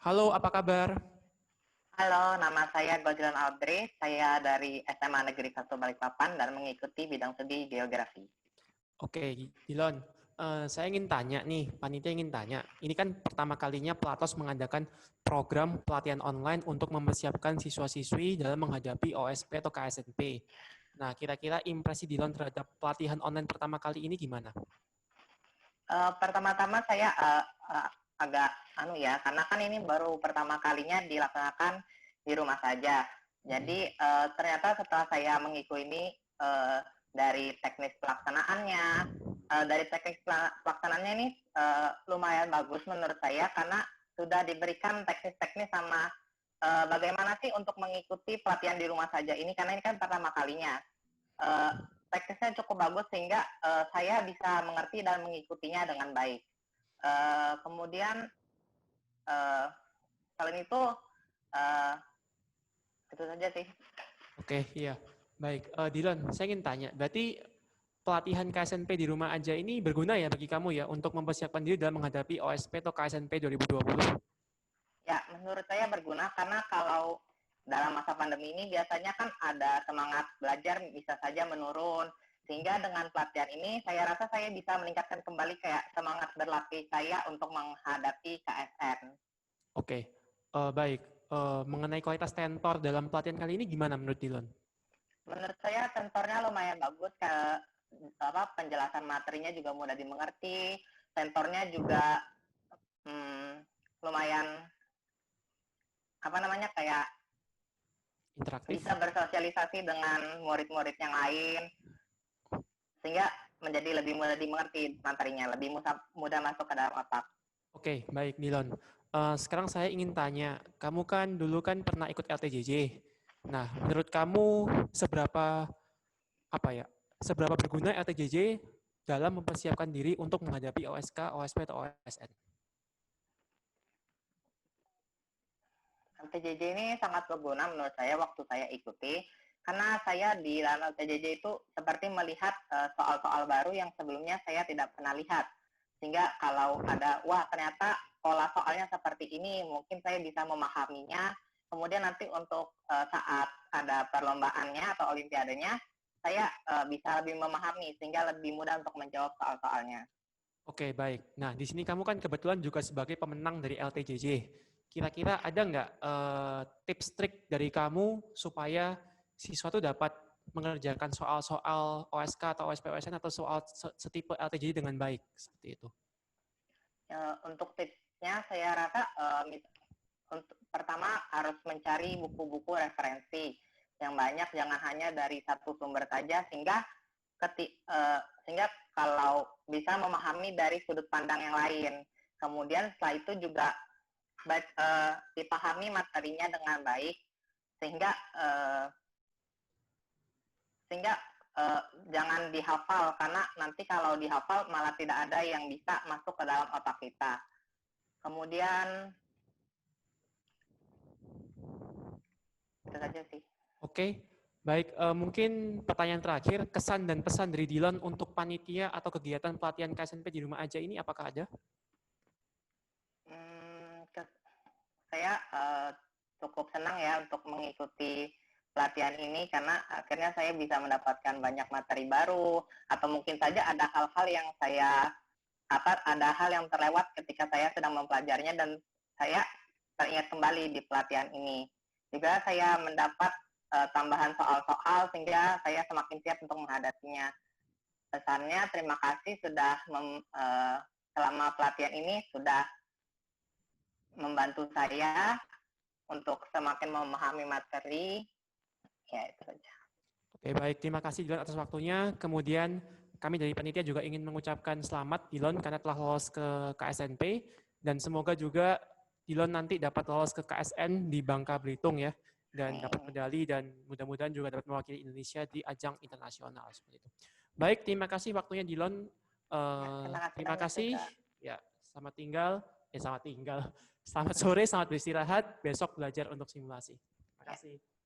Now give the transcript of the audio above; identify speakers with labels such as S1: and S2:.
S1: Halo, apa kabar?
S2: Halo, nama saya Gojlan Audrey. Saya dari SMA Negeri 1 Balikpapan dan mengikuti bidang studi geografi.
S1: Oke, Dilon. Saya ingin tanya nih, panitia ingin tanya. Ini kan pertama kalinya Platos mengadakan program pelatihan online untuk mempersiapkan siswa-siswi dalam menghadapi OSP atau KSNP. Nah, kira-kira impresi Dilon terhadap pelatihan online pertama kali ini gimana?
S2: Pertama-tama saya agak karena kan ini baru pertama kalinya dilaksanakan di rumah saja. Jadi ternyata setelah saya mengikuti ini dari teknis pelaksanaannya, pelaksanaannya ini lumayan bagus menurut saya karena sudah diberikan teknis-teknis sama bagaimana sih untuk mengikuti pelatihan di rumah saja ini karena ini kan pertama kalinya. Uh, Teknisnya cukup bagus sehingga saya bisa mengerti dan mengikutinya dengan baik. Kemudian selain itu uh, itu saja sih.
S1: Oke, iya. Baik, Dilon, saya ingin tanya, berarti pelatihan KSNP di rumah aja ini berguna ya bagi kamu ya untuk mempersiapkan diri dalam menghadapi OSP atau KSNP 2020?
S2: Ya, menurut saya berguna karena kalau dalam masa pandemi ini biasanya kan ada semangat belajar bisa saja menurun. Sehingga dengan pelatihan ini saya rasa saya bisa meningkatkan kembali kayak semangat berlatih saya untuk menghadapi KSN.
S1: Oke, baik. Mengenai kualitas tentor dalam pelatihan kali ini gimana menurut Dilon?
S2: Menurut saya tentornya lumayan bagus, penjelasan materinya juga mudah dimengerti, tentornya juga lumayan kayak
S1: Interaktif?
S2: bisa bersosialisasi dengan murid-murid yang lain sehingga menjadi lebih mudah dimengerti materinya, lebih mudah masuk ke dalam otak.
S1: Oke, baik Dilon. Sekarang saya ingin tanya, kamu kan dulu kan pernah ikut LTJJ. Nah, menurut kamu apa ya? Seberapa berguna LTJJ dalam mempersiapkan diri untuk menghadapi OSK, OSP atau OSN?
S2: LTJJ ini sangat berguna menurut saya waktu saya ikuti karena saya di dalam LTJJ itu seperti melihat soal-soal baru yang sebelumnya saya tidak pernah lihat. Sehingga kalau ada, wah ternyata pola soalnya seperti ini, mungkin saya bisa memahaminya. Kemudian nanti untuk saat ada perlombaannya atau olimpiadanya, saya bisa lebih memahami sehingga lebih mudah untuk menjawab soal-soalnya.
S1: Oke, baik. Nah, di sini kamu kan kebetulan juga sebagai pemenang dari LTJJ. Kira-kira ada nggak tips trik dari kamu supaya siswa itu dapat mengerjakan soal-soal OSK atau OSP OSN atau soal setipe LTJJ dengan baik seperti itu?
S2: Untuk tipsnya saya rasa untuk pertama harus mencari buku-buku referensi yang banyak, jangan hanya dari satu sumber saja sehingga kalau bisa memahami dari sudut pandang yang lain. Kemudian setelah itu juga dipahami materinya dengan baik sehingga uh, sehingga jangan dihafal karena nanti kalau dihafal malah tidak ada yang bisa masuk ke dalam otak kita. Kemudian itu saja sih.
S1: Oke, baik. Mungkin pertanyaan terakhir, kesan dan pesan dari Dilan untuk panitia atau kegiatan pelatihan KSNP di rumah aja ini apakah ada?
S2: Hmm, saya cukup senang ya untuk mengikuti pelatihan ini karena akhirnya saya bisa mendapatkan banyak materi baru atau mungkin saja ada hal-hal yang ada hal yang terlewat ketika saya sedang mempelajarinya dan saya teringat kembali di pelatihan ini. Juga saya mendapat tambahan soal-soal sehingga saya semakin siap untuk menghadapinya. Pesannya terima kasih sudah selama pelatihan ini sudah membantu saya untuk semakin memahami materi. Ya, itu saja.
S1: Oke, baik. Terima kasih Dilon atas waktunya. Kemudian kami dari panitia juga ingin mengucapkan selamat Dilon karena telah lolos ke KSNP dan semoga juga Dilon nanti dapat lolos ke KSN di Bangka Belitung ya dan dapat
S2: Amin.
S1: medali dan mudah-mudahan juga dapat mewakili Indonesia di ajang internasional seperti itu. Baik, terima kasih waktunya Dilon.
S2: Ya, terima kasih
S1: Terima
S2: banyak
S1: kasih.
S2: juga.
S1: Ya, selamat tinggal. Selamat tinggal. Selamat sore, selamat beristirahat. Besok belajar untuk simulasi. Terima
S2: Ya.
S1: kasih.